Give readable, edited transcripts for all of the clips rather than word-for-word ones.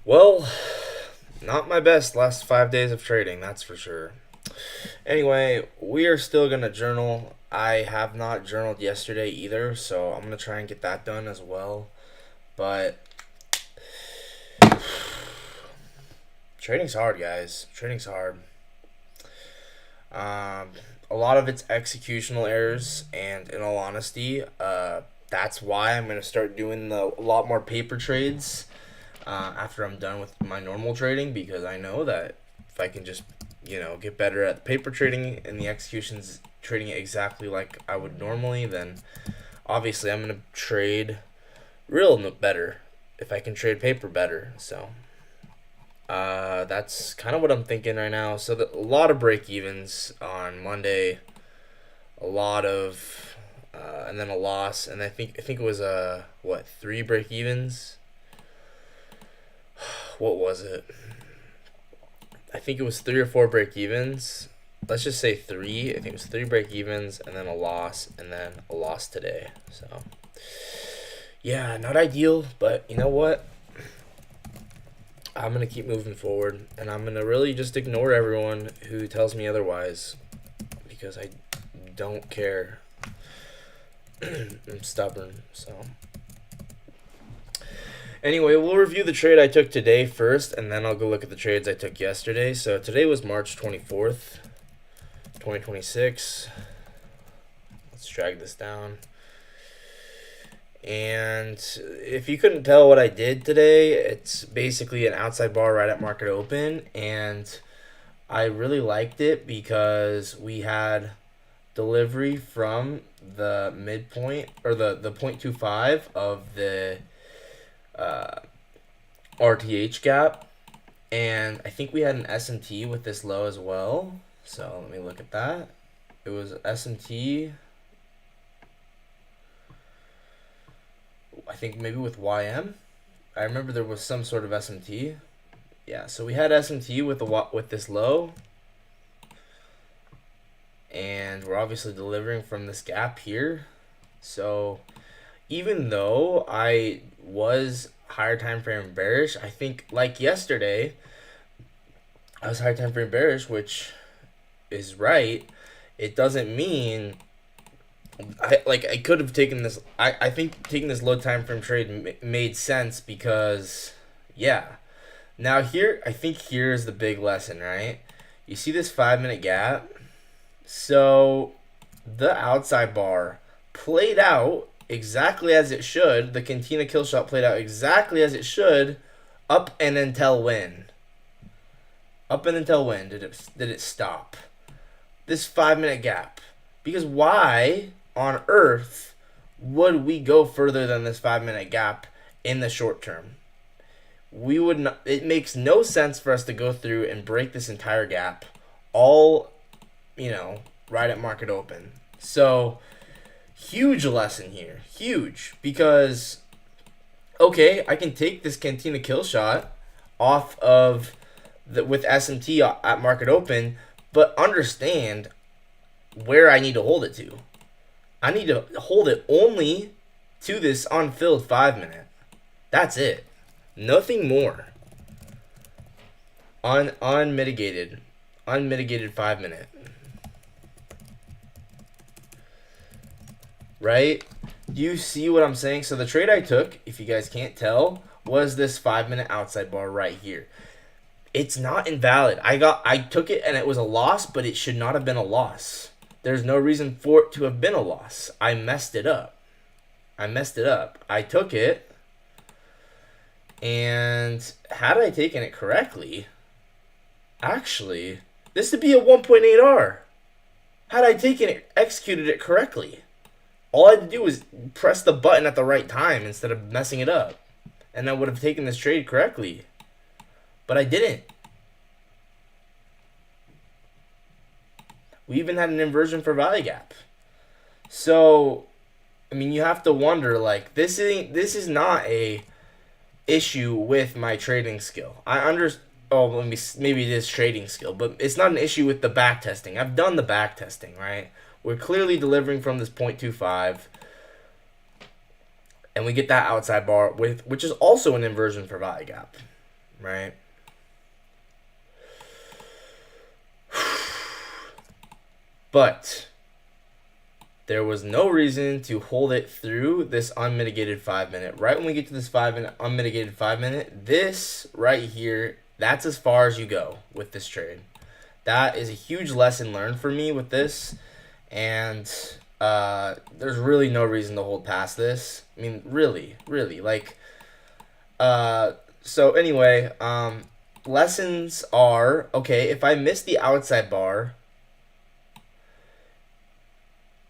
Well, not my best last 5 days of trading, that's for sure. Anyway, we are still gonna journal. I have not journaled yesterday either, so I'm gonna try and get that done as well. But trading's hard, guys. Trading's hard. Um, a lot of it's executional errors, and in all honesty, that's why I'm gonna start doing a lot more paper trades after I'm done with my normal trading, because I know that if I can just get better at the paper trading and the executions trading it exactly like I would normally, then obviously I'm gonna trade real better if I can trade paper better. So that's kind of what I'm thinking right now. So a lot of break evens on Monday, a lot of and then a loss, and I think it was what, three break evens. What was it? I think it was three or four break evens. Let's just say three. I think it was three break evens and then a loss and then a loss today. So yeah, not ideal, but you know what? I'm gonna keep moving forward, and I'm gonna really just ignore everyone who tells me otherwise, because I don't care. I'm stubborn, so. Anyway, we'll review the trade I took today first, and then I'll go look at the trades I took yesterday. So today was March 24th, 2026. Let's drag this down. And if you couldn't tell what I did today, it's basically an outside bar right at market open, and I really liked it because we had delivery from the midpoint, or the 0.25 of the RTH gap, and I think we had an SMT with this low as well. So let me look at that. It was SMT, I think maybe with YM. I remember there was some sort of SMT. Yeah, so we had SMT with this low, and we're obviously delivering from this gap here. So even though I was higher time frame bearish, I think like yesterday I was higher time frame bearish, which is right. It doesn't mean I could have taken this. I think taking this low time frame trade made sense because, yeah. Now here, I think here is the big lesson, right? You see this 5 minute gap? So the outside bar played out exactly as it should. The Cantina kill shot played out exactly as it should, up and until when? Up and until when did it stop? This 5 minute gap. Because why on earth would we go further than this 5 minute gap in the short term? We would not. It makes no sense for us to go through and break this entire gap, all, right at market open. So huge lesson here, huge, because okay, I can take this Cantina kill shot off of with SMT at market open, but understand where I need to hold it to. I need to hold it only to this unfilled 5 minute. That's it. Nothing more. Unmitigated 5 minute. Right? Do you see what I'm saying? So the trade I took, if you guys can't tell, was this 5 minute outside bar right here. It's not invalid. I took it and it was a loss, but it should not have been a loss. There's no reason for it to have been a loss. I messed it up. I took it, and had I taken it correctly, actually, this would be a 1.8R. Had I executed it correctly. All I had to do was press the button at the right time instead of messing it up, and I would have taken this trade correctly. But I didn't. We even had an inversion for value gap. So, I mean, you have to wonder, like, this is not a issue with my trading skill. Maybe it is trading skill, but it's not an issue with the back testing. I've done the back testing, right? We're clearly delivering from this 0.25, and we get that outside bar which is also an inversion for value gap. right? But there was no reason to hold it through this unmitigated 5 minute. Right when we get to this 5 minute, unmitigated 5 minute, this right here, that's as far as you go with this trade. That is a huge lesson learned for me with this. And there's really no reason to hold past this. I mean, really. Like, so anyway, lessons are, okay, if I miss the outside bar,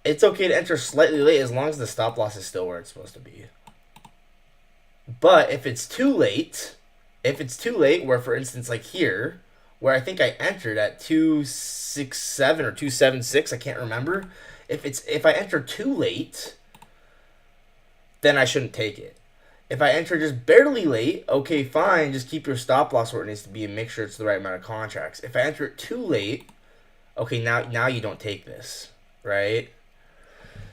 it's okay to enter slightly late as long as the stop loss is still where it's supposed to be. But if it's too late, where for instance like here, where I think I entered at 267 or 276, I can't remember. If I enter too late, then I shouldn't take it. If I enter just barely late, okay, fine, just keep your stop loss where it needs to be and make sure it's the right amount of contracts. If I enter it too late, okay, now you don't take this, right?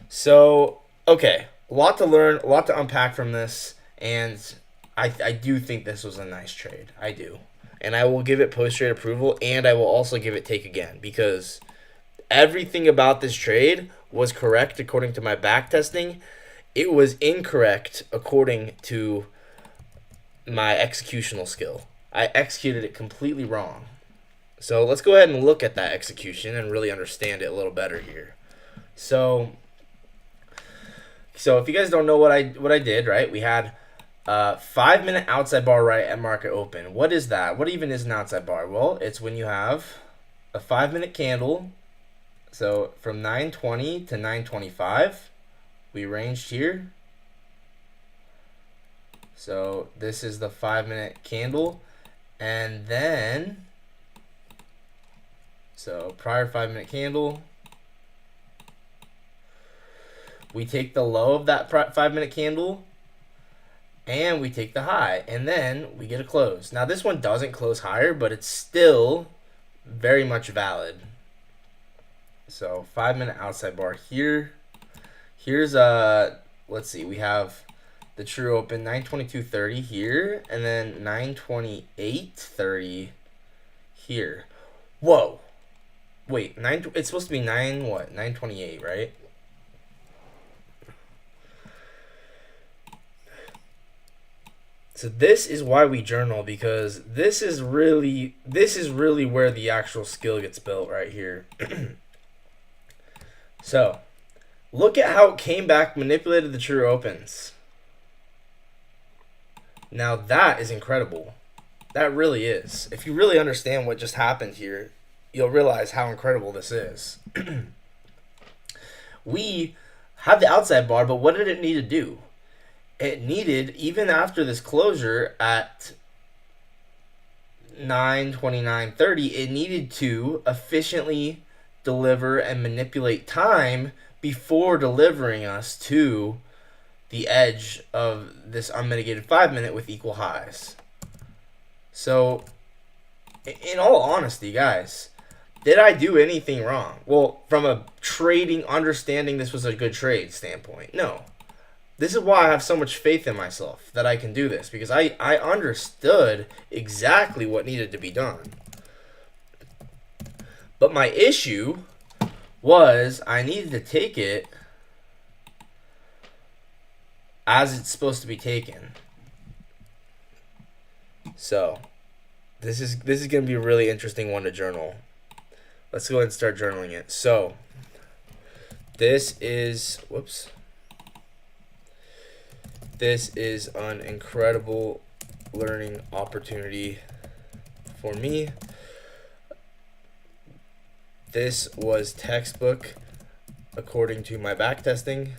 So, okay, a lot to learn, a lot to unpack from this, and I do think this was a nice trade. I do. And I will give it post-trade approval, and I will also give it take again, because everything about this trade was correct according to my back testing. It was incorrect according to my executional skill. I executed it completely wrong. So let's go ahead and look at that execution and really understand it a little better here. So if you guys don't know what I did, right? We had 5 minute outside bar right at market open. What is that? What even is an outside bar? Well, it's when you have a 5 minute candle. So from 9:20 to 9:25, we ranged here. So this is the 5 minute candle, and then so prior 5 minute candle. We take the low of that 5 minute candle, and we take the high, and then we get a close. Now this one doesn't close higher, but it's still very much valid. So 5 minute outside bar here. Here's let's see, we have the true open 9:22.30 here, and then 9:28.30 here. Whoa. Wait, it's supposed to be 9:28, right? So this is why we journal, because this is really where the actual skill gets built right here. So, look at how it came back, manipulated the true opens. Now that is incredible. That really is. If you really understand what just happened here, you'll realize how incredible this is. We have the outside bar, but what did it need to do? It needed, even after this closure at 9:29.30, it needed to efficiently deliver and manipulate time before delivering us to the edge of this unmitigated 5 minute with equal highs. So, in all honesty, guys, did I do anything wrong? Well, from a trading, understanding this was a good trade standpoint, no. This is why I have so much faith in myself that I can do this, because I understood exactly what needed to be done. But my issue was I needed to take it as it's supposed to be taken. So this is going to be a really interesting one to journal. Let's go ahead and start journaling it. So this is an incredible learning opportunity for me. This was textbook according to my backtesting,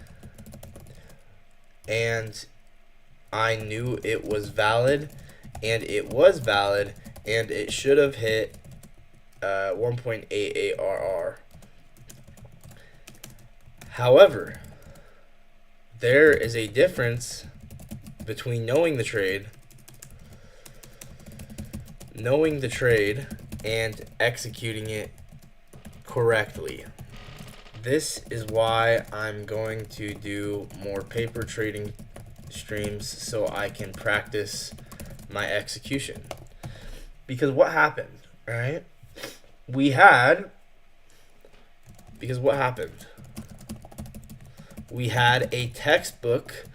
and I knew it was valid, and it was valid, and it should have hit 1.88 RR. However, there is a difference between knowing the trade and executing it correctly. This is why I'm going to do more paper trading streams, so I can practice my execution. Because what happened, right? We had, because what happened? We had a textbook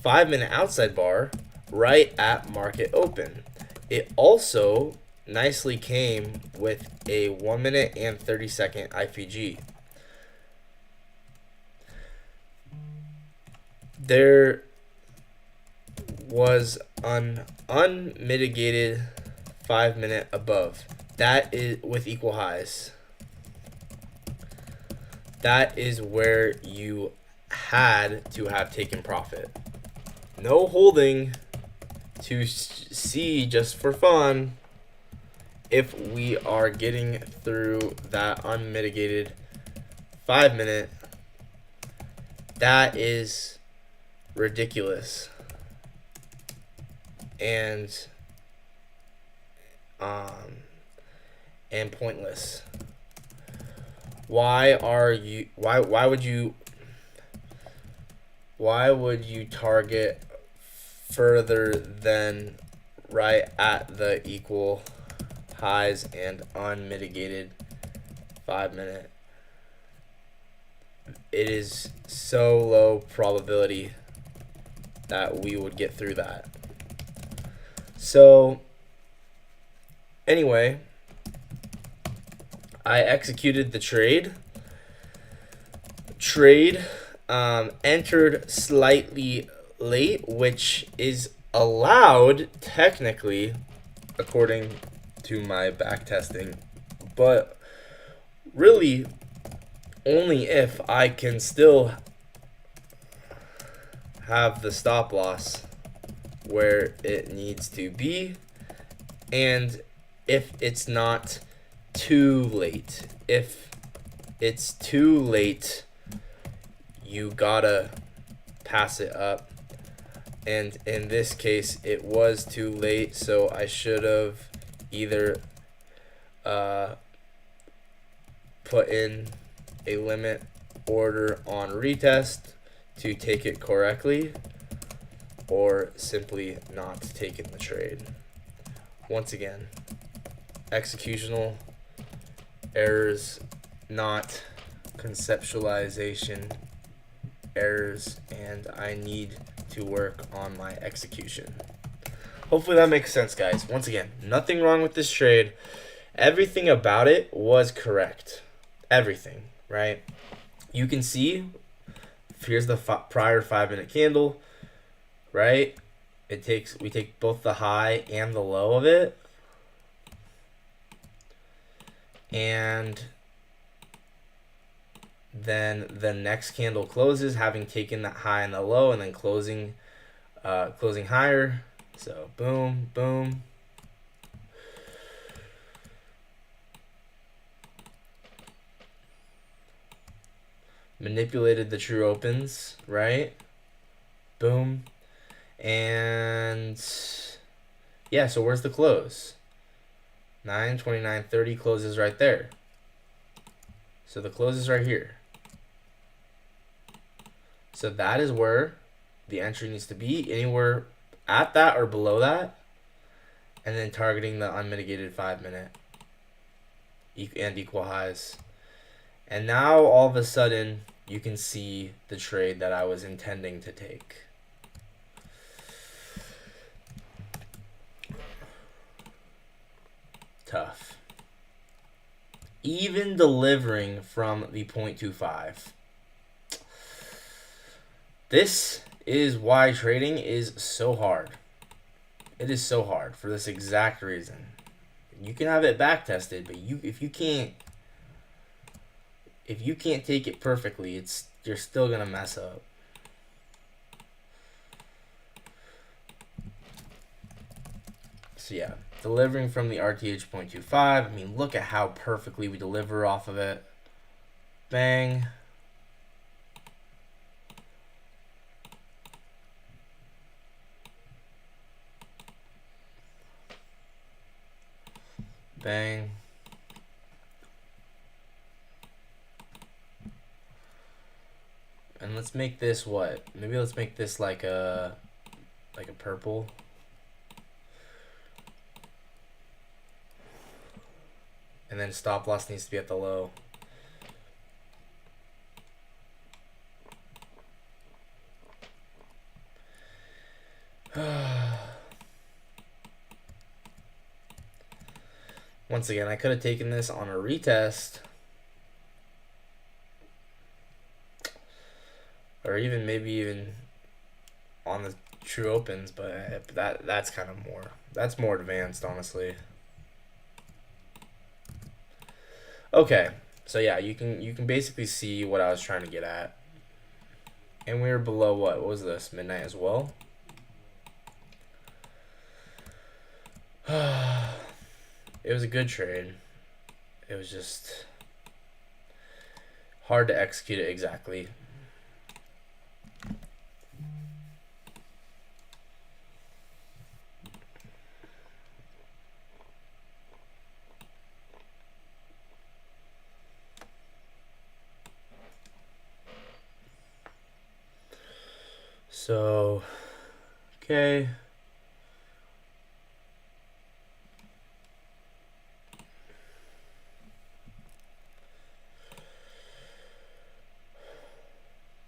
5-minute outside bar right at market open. It also nicely came with a 1 minute and 30-second IPG. There was an unmitigated 5-minute above. That is with equal highs. That is where you had to have taken profit. No holding to see just for fun if we are getting through that unmitigated 5-minute. That is ridiculous and pointless. Why would you target further than right at the equal highs and unmitigated 5-minute? It is so low probability that we would get through that. So anyway, I executed the trade. Entered slightly late, which is allowed technically according to my back testing, but really only if I can still have the stop loss where it needs to be, and if it's not too late. If it's too late, you gotta pass it up. And in this case, it was too late, so I should have either put in a limit order on retest to take it correctly, or simply not taking the trade. Once again, executional errors, not conceptualization errors, and I need to work on my execution. Hopefully that makes sense, guys. Once again, nothing wrong with this trade. Everything about it was correct. Everything, right? You can see, here's the prior 5-minute candle, right? We take both the high and the low of it, and then the next candle closes having taken that high and the low, and then closing higher. So boom, boom. Manipulated the true opens, right? Boom. And yeah, so where's the close? 9:29:30 closes right there. So the close is right here. So that is where the entry needs to be, anywhere at that or below that, and then targeting the unmitigated 5-minute and equal highs. And now all of a sudden you can see the trade that I was intending to take. Tough. Even delivering from the 0.25. This is why trading is so hard. It is so hard for this exact reason. You can have it back tested, but if you can't take it perfectly, you're still gonna mess up. So yeah, delivering from the RTH 0.25. I mean, look at how perfectly we deliver off of it. Bang. Bang. And let's make this what? Maybe let's make this like a purple. then stop loss needs to be at the low. Once again, I could have taken this on a retest. Or even maybe on the true opens, but that's kind of that's more advanced, honestly. Okay, so yeah, you can basically see what I was trying to get at. And we were below what was this, midnight as well? It was a good trade. It was just hard to execute it exactly. So, okay.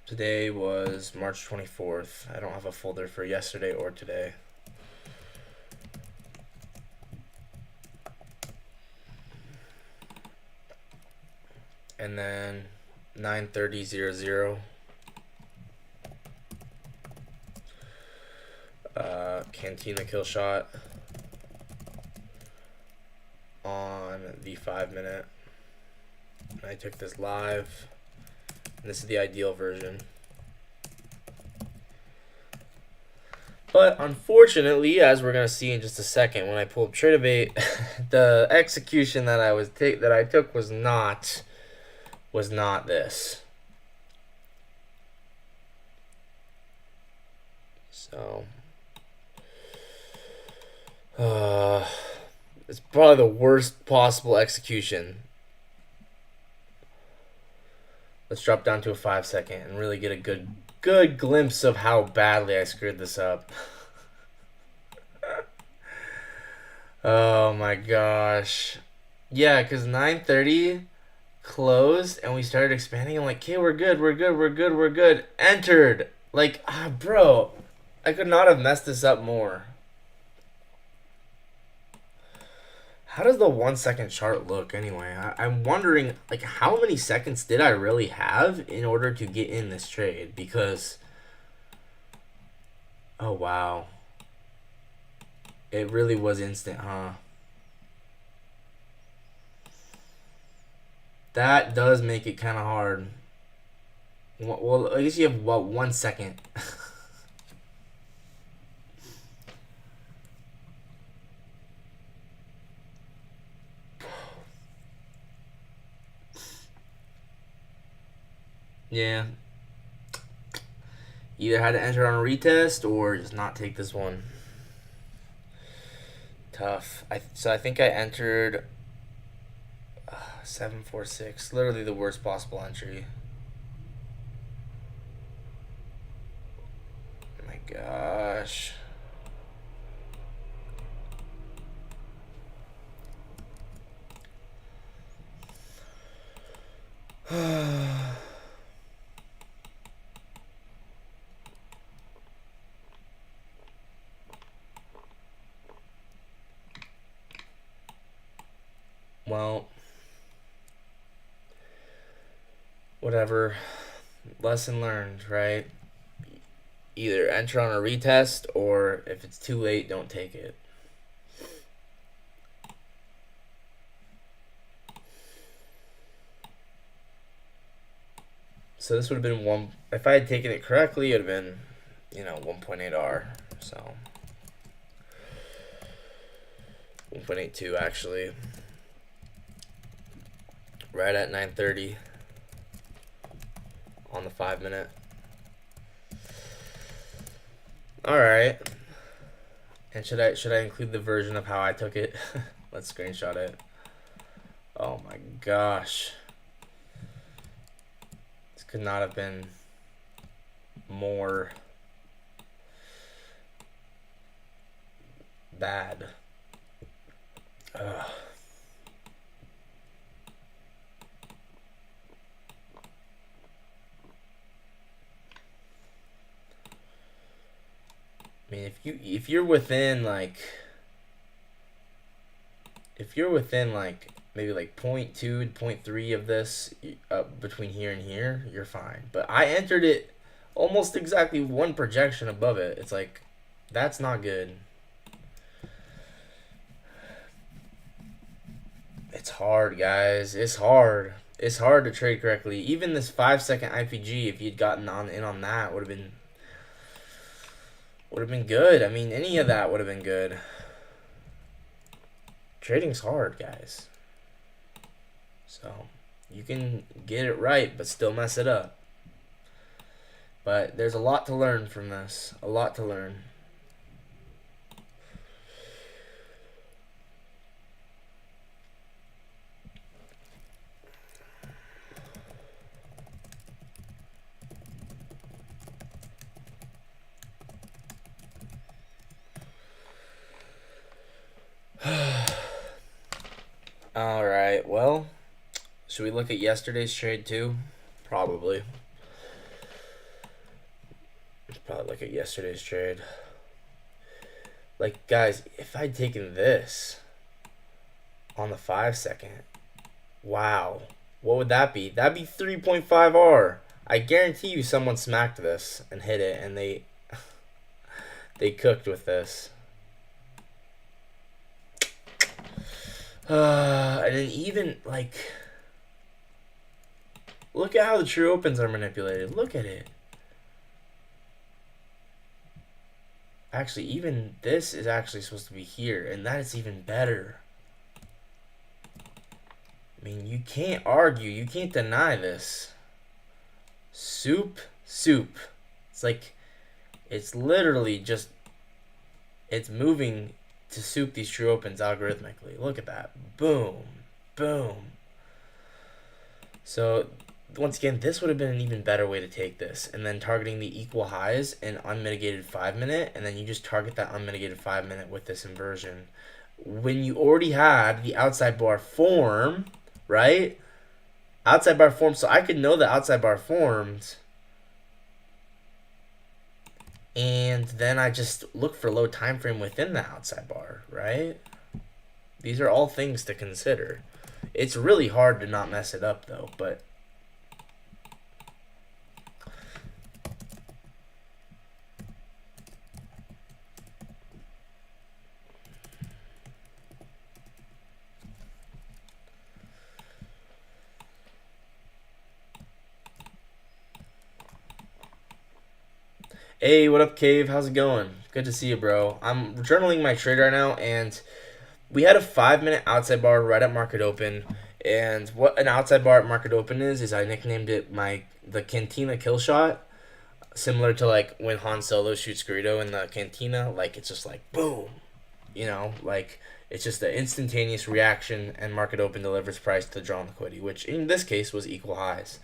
Today was March 24th. I don't have a folder for yesterday or today. And then 9:30:00. Cantina kill shot on the 5-minute. I took this live. This is the ideal version. But unfortunately, as we're gonna see in just a second, when I pull up Tradebait, the execution that I took was not this. So it's probably the worst possible execution. Let's drop down to a 5-second and really get a good glimpse of how badly I screwed this up. Oh my gosh. Yeah, because 9:30 closed and we started expanding. I'm like, okay, we're good. Entered. Like, bro, I could not have messed this up more. How does the 1-second chart look anyway? I'm wondering, like, how many seconds did I really have in order to get in this trade? Because, oh wow, it really was instant, huh? That does make it kind of hard. Well, I guess you have, what, 1 second. Yeah. Either had to enter on a retest or just not take this one. Tough. So I think I entered 746. Literally the worst possible entry. Oh my gosh. Well, whatever. Lesson learned, right? Either enter on a retest or if it's too late, don't take it. So this would have been one. If I had taken it correctly, it would have been, 1.8R. So 1.82 actually. Right at 9:30 on the 5-minute. All right. And should I include the version of how I took it? Let's screenshot it. Oh my gosh. This could not have been more bad. Ugh. mean, if you're within like maybe like point 0.2 to point 0.3 of this between here and here, you're fine. But I entered it almost exactly one projection above it. It's like, that's not good. It's hard, guys. It's hard. It's hard to trade correctly. Even this 5-second IPG, if you'd gotten in on that, would have been good. I mean, any of that would have been good. Trading's hard, guys. So you can get it right, but still mess it up. But there's a lot to learn from this. A lot to learn. Alright, well, should we look at yesterday's trade too? Probably. Let's probably look at yesterday's trade. Like, guys, if I'd taken this on the 5-second, wow, what would that be? That'd be 3.5 R. I guarantee you someone smacked this and hit it, and they cooked with this. And then even, like, look at how the true opens are manipulated. Look at it. Actually, even this is actually supposed to be here, and that is even better. I mean, you can't argue. You can't deny this. Soup. It's like, it's literally just, it's moving to soup these true opens algorithmically. Look at that. Boom. So once again, this would have been an even better way to take this, and then targeting the equal highs and unmitigated 5-minute, and then you just target that unmitigated 5-minute with this inversion. When you already had the outside bar form, right? Outside bar formed, so I could know the outside bar formed, and then I just look for low time frame within the outside bar, right? These are all things to consider. It's really hard to not mess it up though, but hey, what up, Cave? How's it going? Good to see you, bro. I'm journaling my trade right now, and we had a 5-minute outside bar right at market open. And what an outside bar at market open is I nicknamed it the Cantina kill shot, similar to like when Han Solo shoots Greedo in the cantina. Like, it's just like boom, like it's just an instantaneous reaction, and market open delivers price to the drawn liquidity, which in this case was equal highs.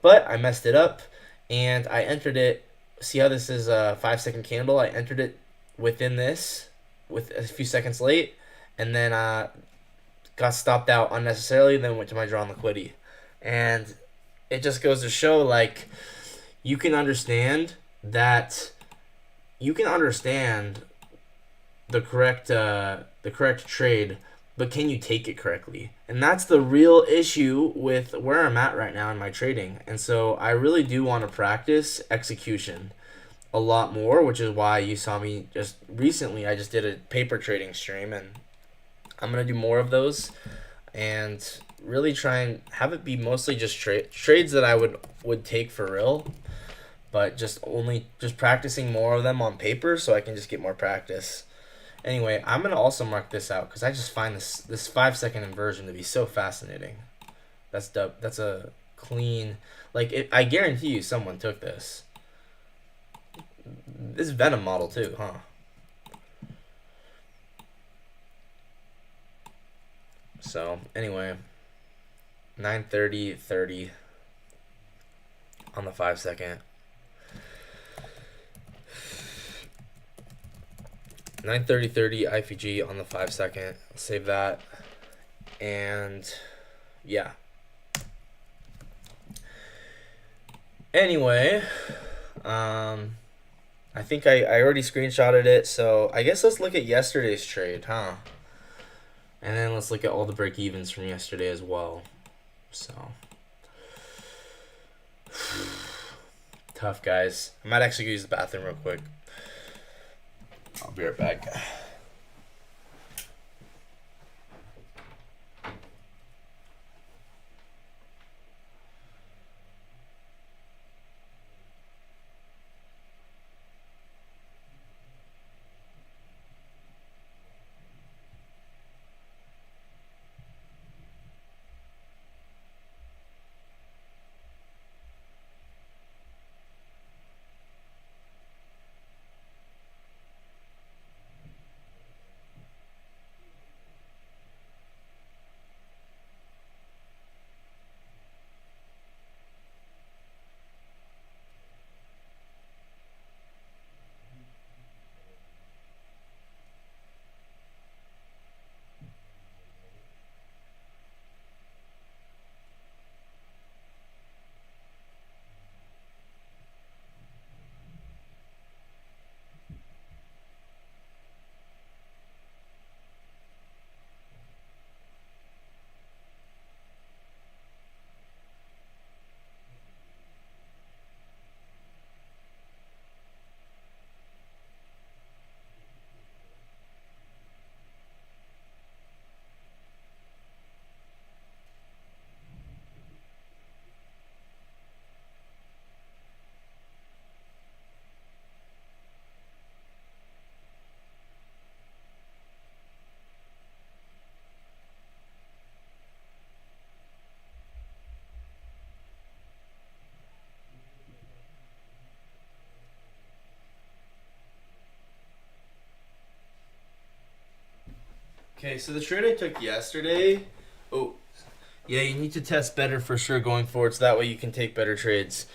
But I messed it up, and I entered it. See how this is a 5-second candle? I entered it within this with a few seconds late, and then got stopped out unnecessarily, then went to my drawn liquidity. And it just goes to show, like, you can understand the correct trade, but can you take it correctly? And that's the real issue with where I'm at right now in my trading. And so I really do want to practice execution a lot more, which is why you saw me just recently. I just did a paper trading stream, and I'm going to do more of those and really try and have it be mostly just trades that I would take for real, but just practicing more of them on paper so I can just get more practice. Anyway, I'm going to also mark this out because I just find this 5-second inversion to be so fascinating. That's a clean, like, I guarantee you someone took this. This Venom model too, huh? So, anyway, 9:30:30 on the 5-second. 9:30:30 IPG on the 5-second. I'll save that. And yeah. Anyway, I think I already screenshotted it, so I guess let's look at yesterday's trade, huh? And then let's look at all the break evens from yesterday as well. So tough, guys. I might actually use the bathroom real quick. I'll be right back. Okay, so the trade I took yesterday. Oh, yeah, you need to test better for sure going forward, so that way you can take better trades.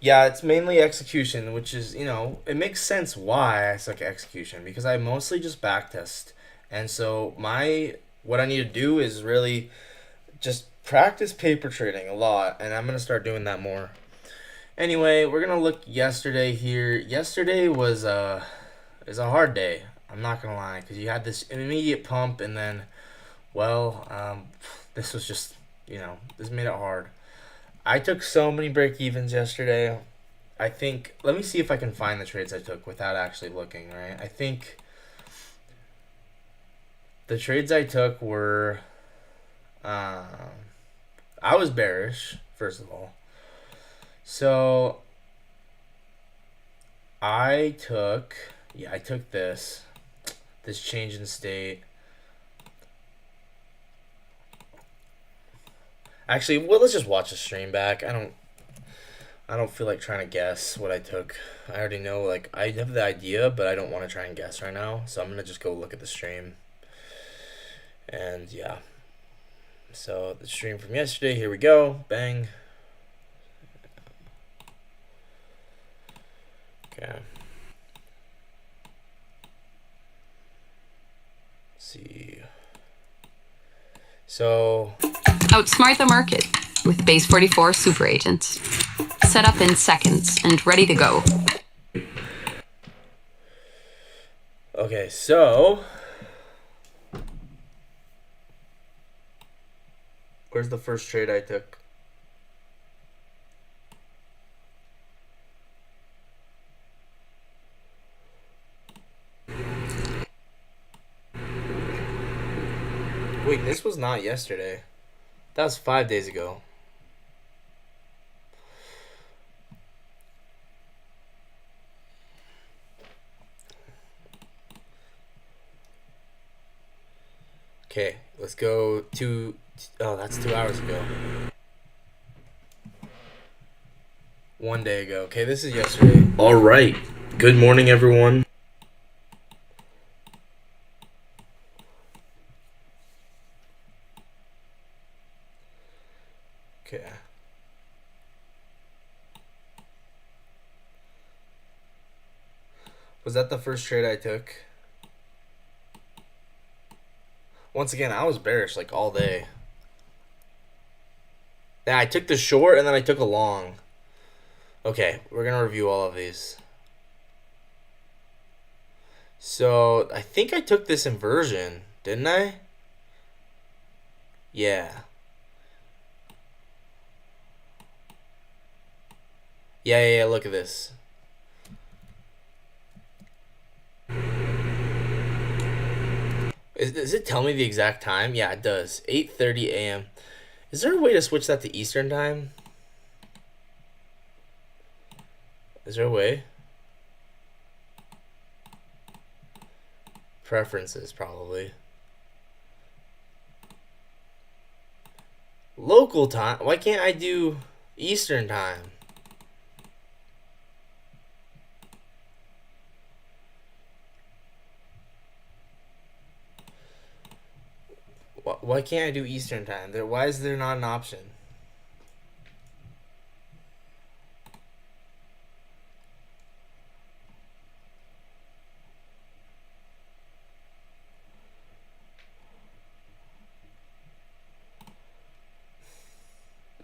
Yeah, it's mainly execution, which is, it makes sense why I suck at execution because I mostly just backtest. And so what I need to do is really just practice paper trading a lot, and I'm going to start doing that more. Anyway, we're going to look yesterday here. Yesterday is a hard day. I'm not going to lie, because you had this immediate pump, and then, this was just, this made it hard. I took so many break evens yesterday. I think, let me see if I can find the trades I took without actually looking, right? I think the trades I took were, I was bearish, first of all. So, I took this change in state. Actually, well, let's just watch the stream back. I don't feel like trying to guess what I took. I already know, like, I have the idea, but I don't want to try and guess right now. So I'm going to just go look at the stream. And, yeah. So, the stream from yesterday, here we go. Bang. Okay. Let's see. So... Outsmart the market with Base 44 super agents. Set up in seconds and ready to go. Okay, so where's the first trade I took? Wait, this was not yesterday. That was 5 days ago. Okay, let's go to... Oh, that's 2 hours ago. 1 day ago. Okay, this is yesterday. All right. Good morning, everyone. Okay. Was that the first trade I took? Once again, I was bearish like all day. Yeah, I took the short and then I took a long. Okay, we're going to review all of these. So I think I took this inversion, didn't I? Yeah. Yeah, look at this. Does it tell me the exact time? Yeah, it does. 8:30 a.m. Is there a way to switch that to Eastern time? Is there a way? Preferences, probably. Local time? Why can't I do Eastern time? Why can't I do Eastern time? Why is there not an option?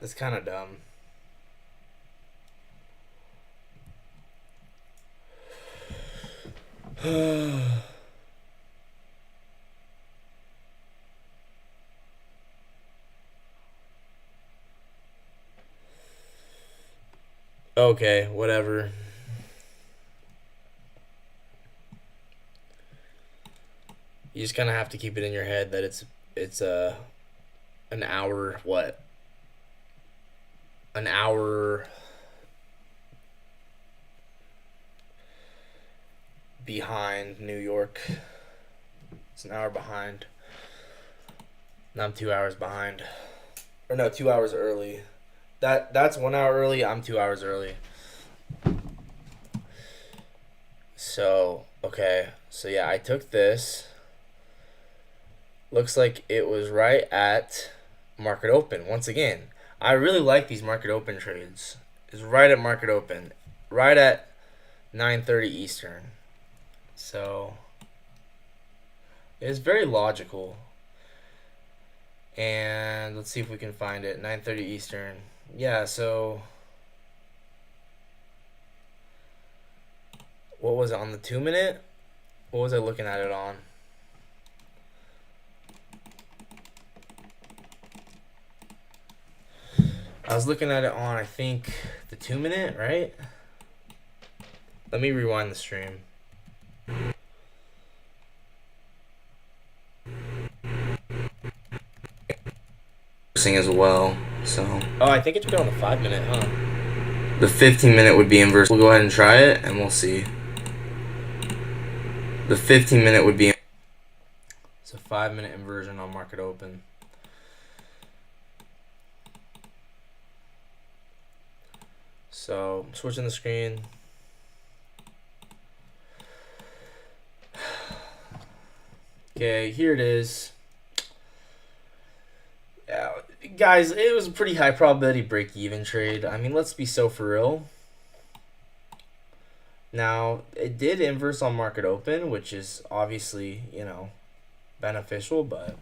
That's kind of dumb. Okay, whatever. You just kind of have to keep it in your head that it's an hour, what? An hour behind New York. It's an hour behind. And I'm 2 hours behind. Or no, 2 hours early. That's 1 hour early. I'm 2 hours early. So, okay. So yeah, I took this. Looks like it was right at market open. Once again, I really like these market open trades. It's right at market open. Right at 9:30 Eastern. So it's very logical. And let's see if we can find it. 9:30 Eastern. Yeah, so what was it on the 2-minute? What was I looking at it on? I was looking at it on, I think, the 2-minute, right? Let me rewind the stream. As well, so. Oh, I think it took it on the 5-minute, huh? The 15-minute would be inverse. We'll go ahead and try it, and we'll see. The 15-minute would be. It's a 5-minute inversion on market open. So, switching the screen. Okay, here it is. Guys, it was a pretty high probability break-even trade. I mean, let's be so for real. Now, it did inverse on market open, which is obviously, beneficial, but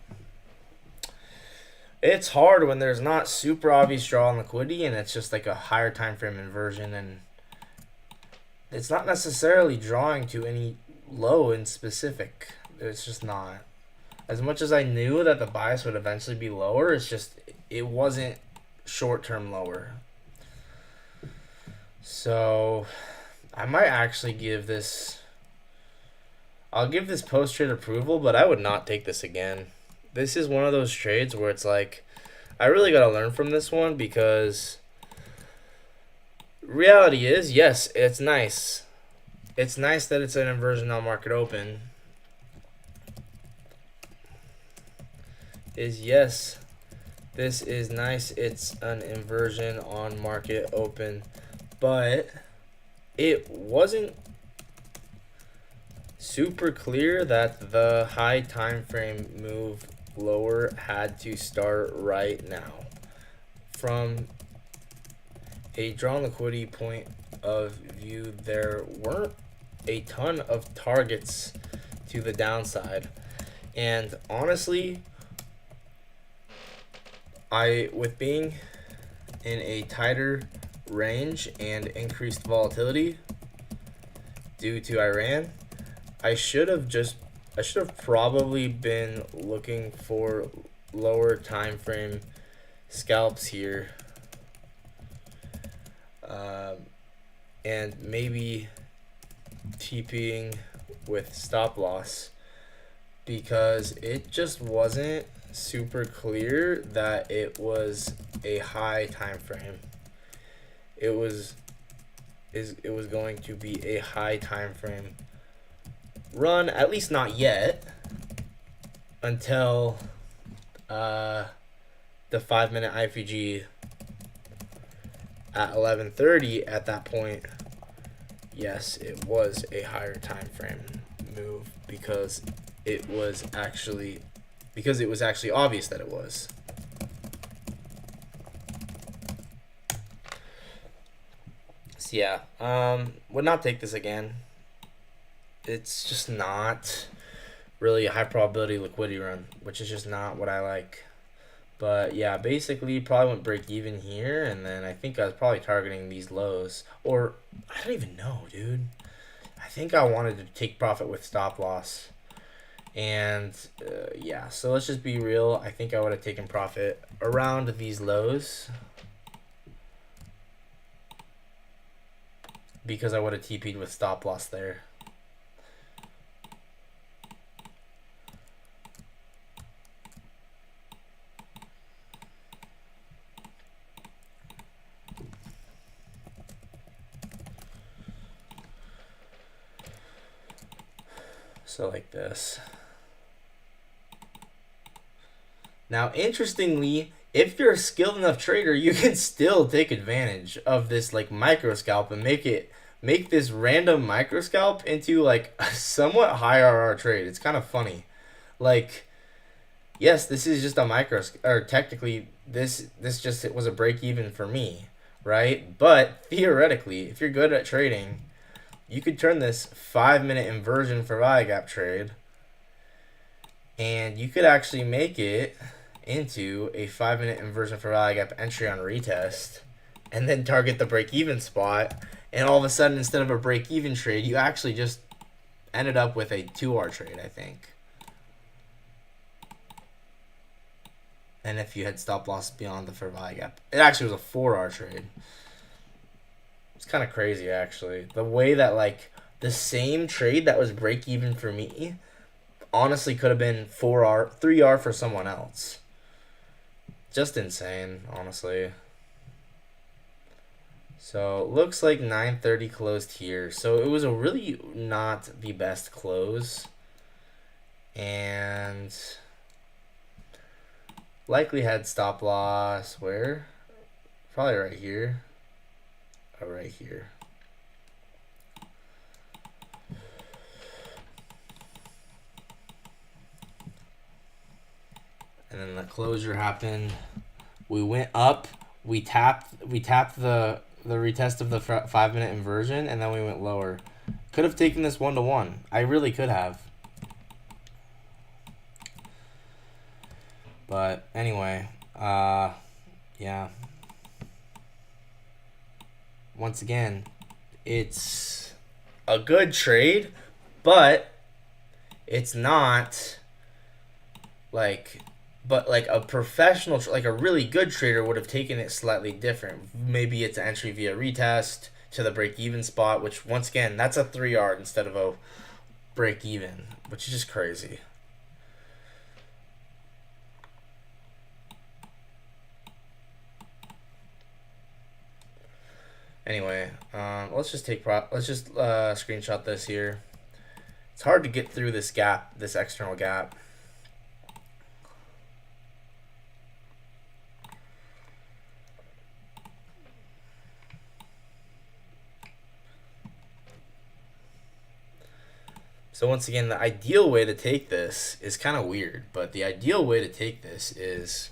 it's hard when there's not super obvious draw on liquidity and it's just like a higher time frame inversion, and it's not necessarily drawing to any low in specific. It's just not. As much as I knew that the bias would eventually be lower, it wasn't short-term lower. So I might actually give this, I'll give this post-trade approval, but I would not take this again. This is one of those trades where it's like, I really got to learn from this one, because reality is, yes, it's nice. It's nice that it's an inversion on market open. Yes, this is nice. It's an inversion on market open, but it wasn't super clear that the high time frame move lower had to start right now. From a drawn liquidity point of view, there weren't a ton of targets to the downside, and honestly, with being in a tighter range and increased volatility due to Iran, I should have probably been looking for lower time frame scalps here. And maybe TPing with stop loss, because it just wasn't super clear that it was a high time frame. It was going to be a high time frame run, at least not yet, until the 5-minute IPG at 11:30. At that point, yes, it was a higher time frame move, because it was actually obvious that it was. So yeah, would not take this again. It's just not really a high probability liquidity run, which is just not what I like. But yeah, basically probably went break even here, and then I think I was probably targeting these lows. Or I don't even know, dude. I think I wanted to take profit with stop loss. And yeah, so let's just be real. I think I would have taken profit around these lows, because I would have TP'd with stop loss there. So like this. Now, interestingly, if you're a skilled enough trader, you can still take advantage of this like micro scalp and make this random micro scalp into like a somewhat high RR trade. It's kind of funny. Like, yes, this is just a micro, or technically this just, it was a break even for me, right? But theoretically, if you're good at trading, you could turn this 5-minute inversion for value gap trade, and you could actually make it into a 5-minute inversion for value gap entry on retest, and then target the break even spot. And all of a sudden, instead of a break even trade, you actually just ended up with a 2R trade, I think. And if you had stop loss beyond the fair value gap, it actually was a 4R trade. It's kind of crazy, actually. The way that, like, the same trade that was break even for me honestly could have been 4R, 3R for someone else. Just insane, honestly. So, looks like 9:30 closed here. So, it was a really not the best close. And likely had stop loss where? Probably right here. Oh, right here. And then the closure happened. We went up. We tapped the retest of the 5-minute inversion, and then we went lower. Could have taken this 1-to-1. I really could have. But anyway, yeah. Once again, it's a good trade, but it's not like, but like a professional, like a really good trader would have taken it slightly different. Maybe it's an entry via retest to the break even spot, which once again, that's a 3R instead of a break even, which is just crazy. Anyway, let's just screenshot this here. It's hard to get through this gap, this external gap. So once again, the ideal way to take this is kind of weird, but the ideal way to take this is,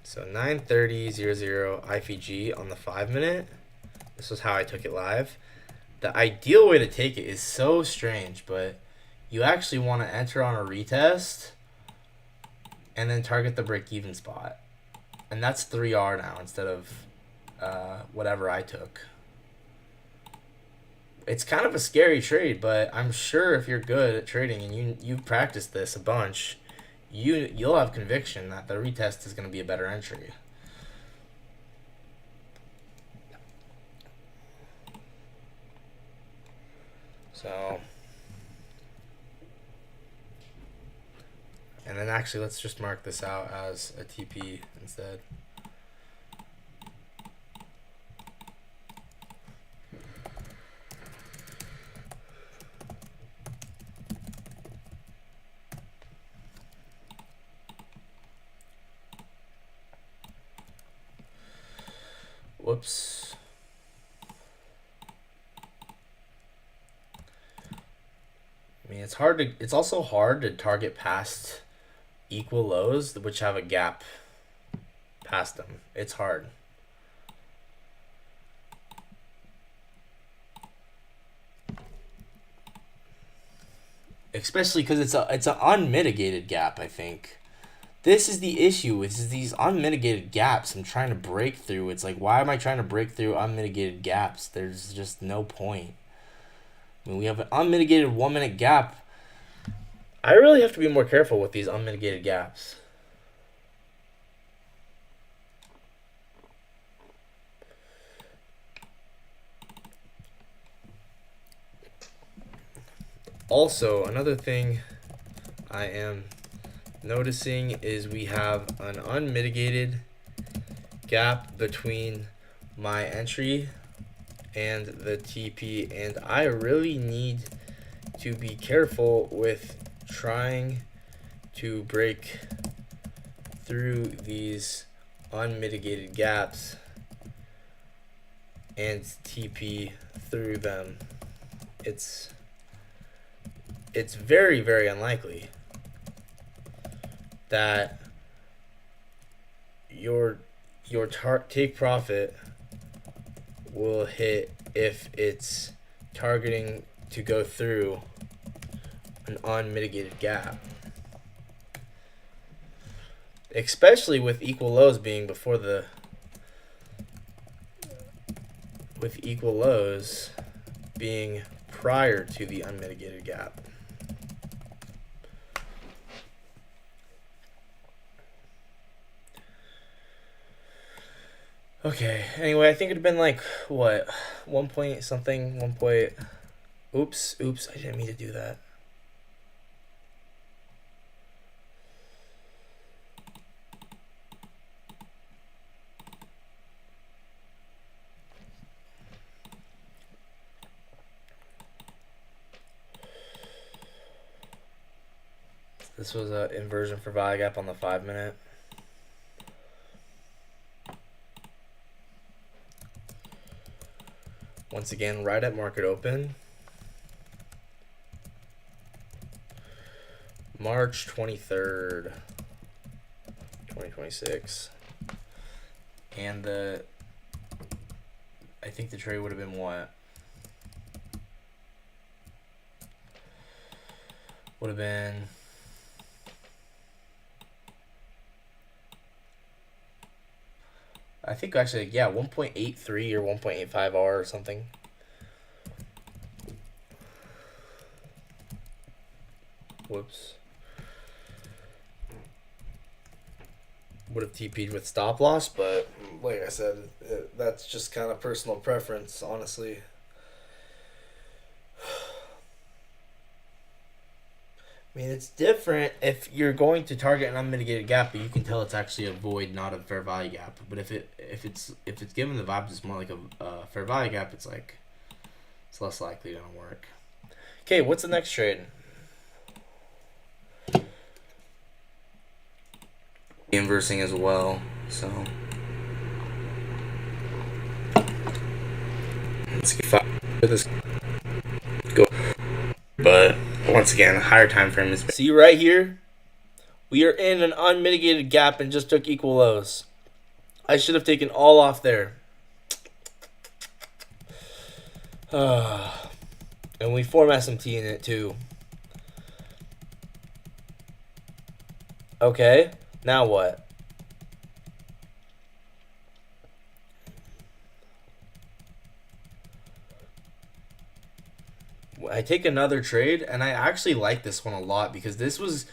so 9:30:00 IPG on the 5-minute. This was how I took it live. The ideal way to take it is so strange, but you actually want to enter on a retest and then target the break-even spot. And that's 3R now instead of whatever I took, It's kind of a scary trade, but I'm sure if you're good at trading and you've practiced this a bunch, you'll have conviction that the retest is going to be a better entry. So, and then actually let's just mark this out as a TP instead. Whoops. I mean, it's also hard to target past equal lows which have a gap past them. It's hard. Especially because it's an unmitigated gap, I think. This is the issue. It's these unmitigated gaps I'm trying to break through. It's like, why am I trying to break through unmitigated gaps? There's just no point. I mean, we have an unmitigated 1 minute gap. I really have to be more careful with these unmitigated gaps. Also, another thing I am noticing is we have an unmitigated gap between my entry and the TP, and I really need to be careful with trying to break through these unmitigated gaps and TP through them. It's very, very unlikely that your take profit will hit if it's targeting to go through an unmitigated gap, especially with equal lows being before the prior to the unmitigated gap. Okay, anyway, I think it'd been like, what, 1 point something, 1 point, oops, I didn't mean to do that. This was an inversion for value gap on the 5 minute. Once again, right at market open. March 23rd, 2026. And I think the trade would have been what? Would have been I think actually, yeah, 1.83 or 1.85 R or something. Whoops. Would have TP'd with stop loss, but like I said, that's just kind of personal preference, honestly. I mean, it's different if you're going to target an unmitigated gap, but you can tell it's actually a void, not a fair value gap. But if it's given the vibes, it's more like a fair value gap. It's like it's less likely to work. Okay, what's the next trade? Inversing as well, so let's see if this go. But once again, higher time frame is. See right here, we are in an unmitigated gap and just took equal lows. I should have taken all off there. And we form SMT in it too. Okay, now what? I take another trade, and I actually like this one a lot because this was,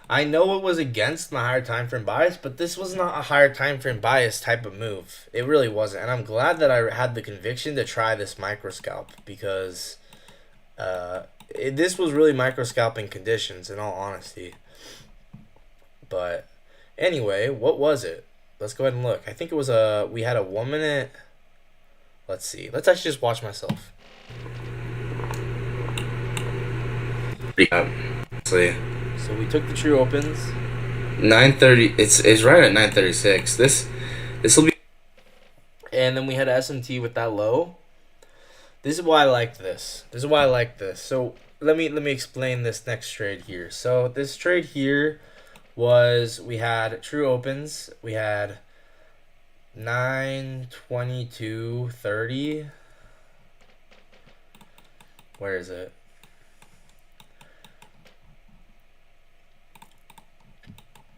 I know it was against my higher time frame bias, but this was not a higher time frame bias type of move. It really wasn't, and I'm glad that I had the conviction to try this micro scalp because this was really micro scalping conditions in all honesty. But anyway, what was it? Let's go ahead and look. I think it was we had a 1 minute. Let's see. Let's actually just watch myself. So we took the true opens. 9:30. It's right at 9:36. This will be. And then we had SMT with that low. This is why I like this. So let me explain this next trade here. So this trade here was, we had true opens. We had 9:22:30. Where is it?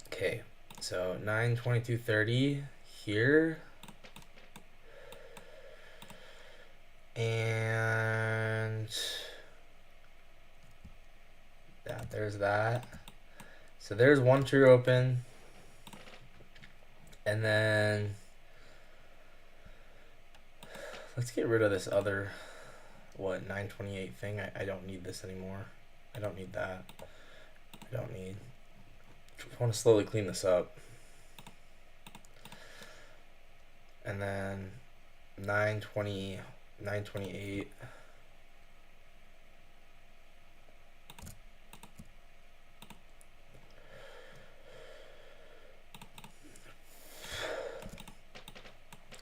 Okay, so 9:22:30 here, and there's that. So there's one true open, and then let's get rid of this other 9:28 thing. I don't need this anymore. I don't need that. I want to slowly clean this up. And then 9:28.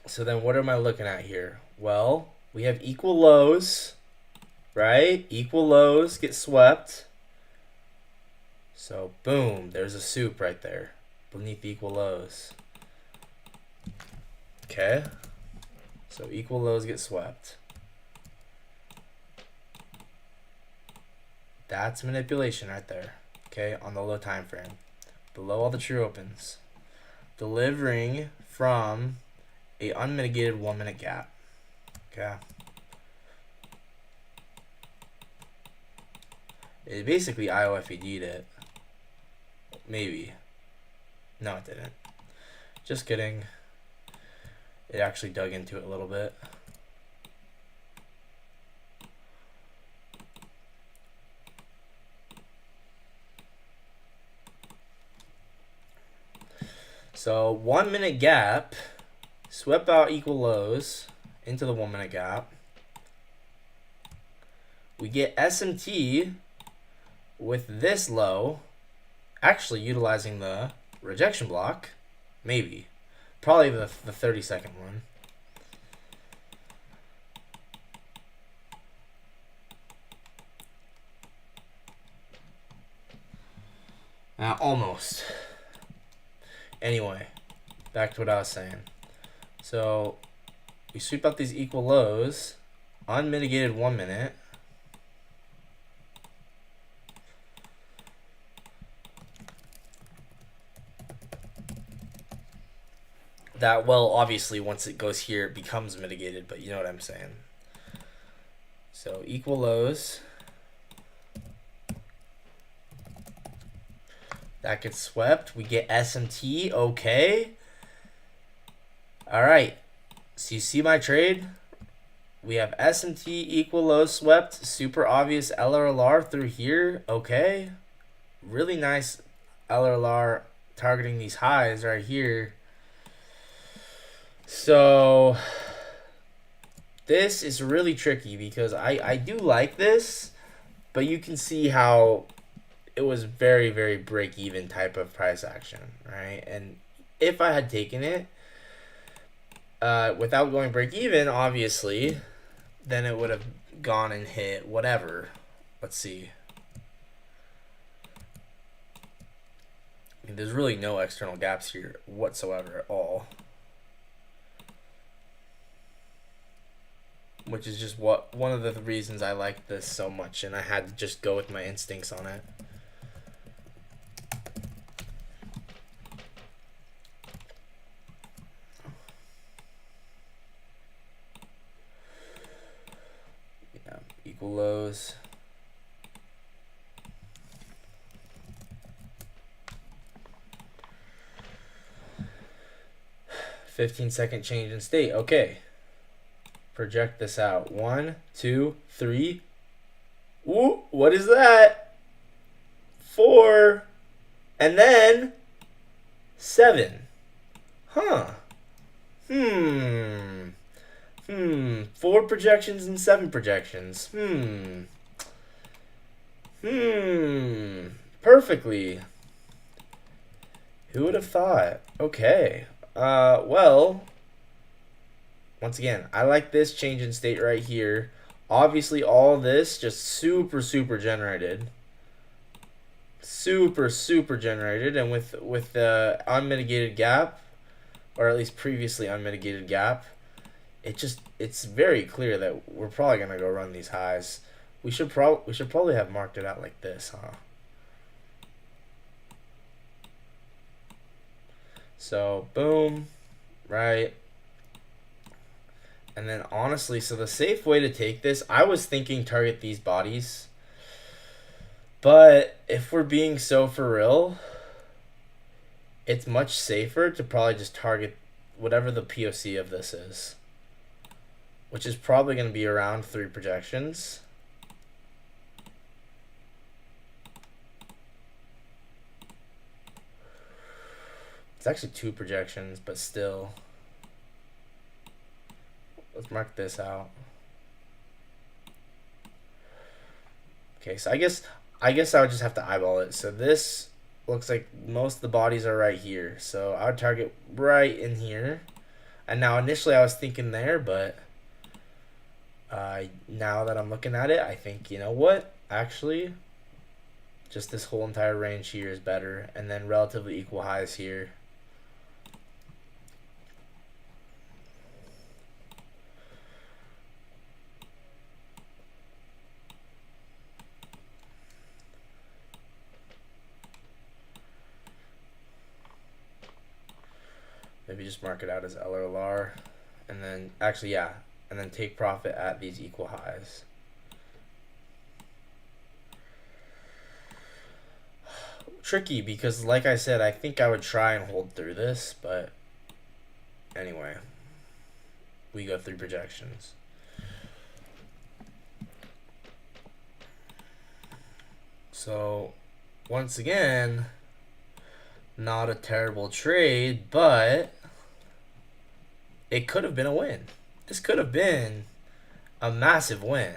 So then what am I looking at here? Well, we have equal lows, right? Equal lows get swept. So boom, there's a soup right there beneath equal lows. Okay, so equal lows get swept. That's manipulation right there. Okay, on the low time frame, below all the true opens, delivering from a unmitigated 1 minute gap. Okay, it basically IOFED'd it. Maybe. No, it didn't. Just kidding. It actually dug into it a little bit. So 1 minute gap, swept out equal lows into the 1 minute gap. We get SMT with this low, actually utilizing the rejection block, maybe, probably the 30-second one. Almost. Anyway, back to what I was saying. So we sweep out these equal lows, unmitigated 1 minute. That, well, obviously once it goes here it becomes mitigated, but you know what I'm saying. So equal lows, that gets swept. We get SMT. Okay, all right, so you see my trade. We have SMT equal lows swept, super obvious LRLR through here. Okay, really nice LRLR targeting these highs right here. So this is really tricky because I do like this, but you can see how it was very, very break-even type of price action, right? And if I had taken it without going break-even, obviously, then it would have gone and hit whatever. Let's see. I mean, there's really no external gaps here whatsoever at all, which is just one of the reasons I like this so much, and I had to just go with my instincts on it. Yeah, equal lows, 15-second change in state. Okay. Project this out. 1, 2, 3. Ooh, what is that? 4. And then 7. Huh. 4 projections and 7 projections. Perfectly. Who would have thought? Okay. Well, once again, I like this change in state right here. Obviously, all this just super generated. Super generated, and with the unmitigated gap, or at least previously unmitigated gap, it's very clear that we're probably gonna go run these highs. We should probably have marked it out like this, huh? So boom, right? And then honestly, so the safe way to take this, I was thinking target these bodies. But if we're being so for real, it's much safer to probably just target whatever the POC of this is, which is probably going to be around 3 projections. It's actually 2 projections, but still. Let's mark this out. Okay, so I guess I would just have to eyeball it. So this looks like most of the bodies are right here. So I would target right in here. And now initially I was thinking there, but now that I'm looking at it, I think, you know what? Actually, just this whole entire range here is better. And then relatively equal highs here. Maybe just mark it out as L or LR, and then actually, yeah, and then take profit at these equal highs. Tricky because, like I said, I think I would try and hold through this, but anyway, we go 3 projections. So once again, not a terrible trade, but it could have been a win. This could have been a massive win.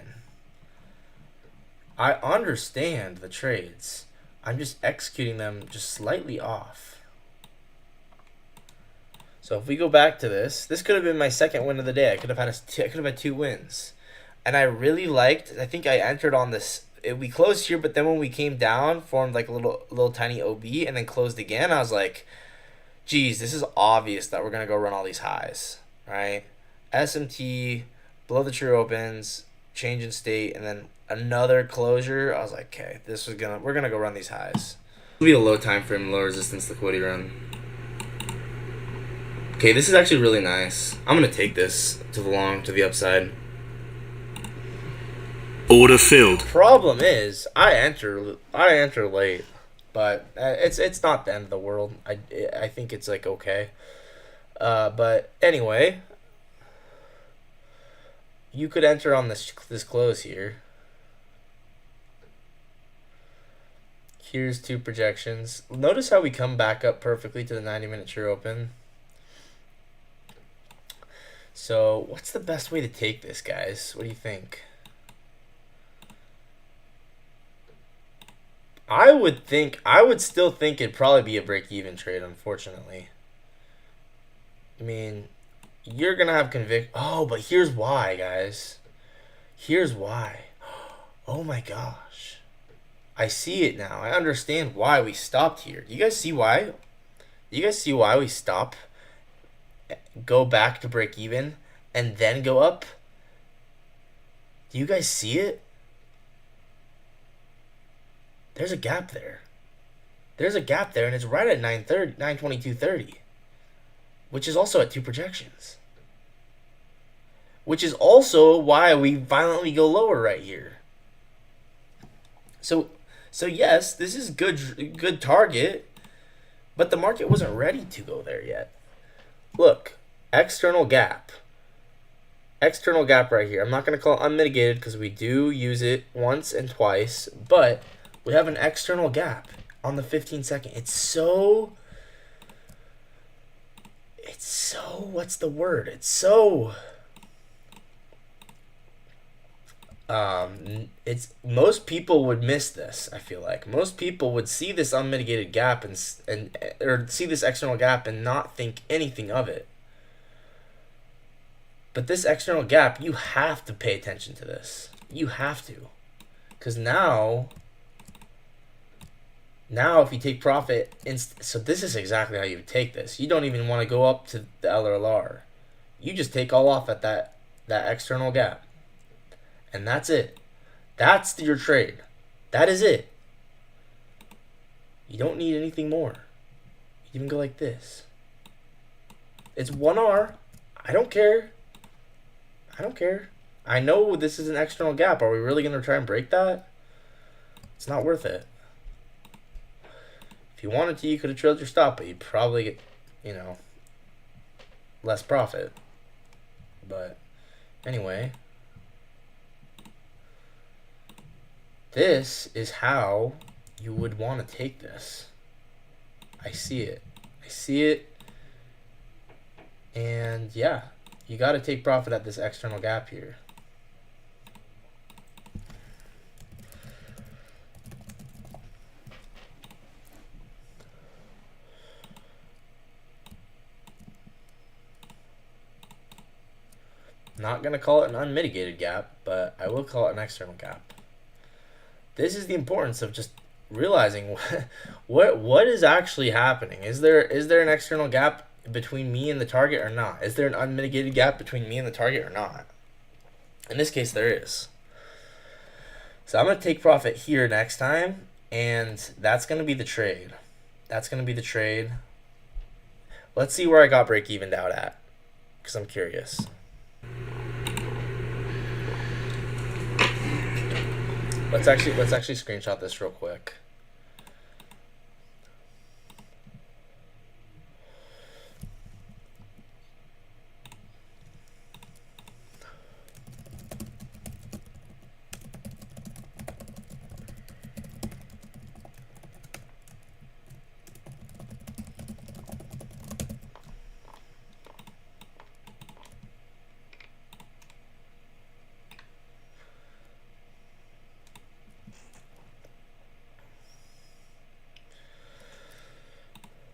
I understand the trades. I'm just executing them just slightly off. So if we go back to this could have been my second win of the day. I could have had 2 wins. And I really liked, I think I entered on this. We closed here, but then when we came down, formed like a little tiny OB and then closed again. I was like, geez, this is obvious that we're going to go run all these highs, right? SMT, below the true opens, change in state, and then another closure. I was like, okay, we're going to go run these highs. It'll be a low time frame, low resistance liquidity run. Okay, this is actually really nice. I'm going to take this to the upside. Order filled. Problem is, I enter late, but it's not the end of the world. I think it's like okay. But anyway, you could enter on this close here. Here's 2 projections. Notice how we come back up perfectly to the 90-minute true open. So, what's the best way to take this, guys? What do you think? I would still think it'd probably be a break-even trade, unfortunately. I mean, you're going to have conviction. Oh, but here's why, guys. Here's why. Oh my gosh. I see it now. I understand why we stopped here. Do you guys see why? Do you guys see why we stop, go back to break-even, and then go up? Do you guys see it? There's a gap there. There's a gap there, and it's right at 922.30, which is also at 2 projections. Which is also why we violently go lower right here. So yes, this is good target, but the market wasn't ready to go there yet. Look, external gap. External gap right here. I'm not going to call it unmitigated because we do use it once and twice, but we have an external gap on the 15 second. It's so, what's the word? It's so, it's, most people would miss this. I feel like most people would see this unmitigated gap and or see this external gap and not think anything of it. But this external gap, you have to pay attention to this. You have to. Because now if you take profit, so this is exactly how you would take this. You don't even want to go up to the LRLR. You just take all off at that external gap. And that's it. That's your trade. That is it. You don't need anything more. You can go like this. It's 1R. I don't care. I don't care. I know this is an external gap. Are we really going to try and break that? It's not worth it. If you wanted to, you could have trailed your stop, but you'd probably get, less profit. But anyway, this is how you would want to take this. I see it. I see it. And yeah. You got to take profit at this external gap here. Not going to call it an unmitigated gap, but I will call it an external gap. This is the importance of just realizing what is actually happening. Is there an external gap between me and the target or not? Is there an unmitigated gap between me and the target or not? In this case, there is. So I'm going to take profit here next time, and that's going to be the trade. That's going to be the trade. Let's see where I got break evened out at, because I'm curious. Let's actually screenshot this real quick.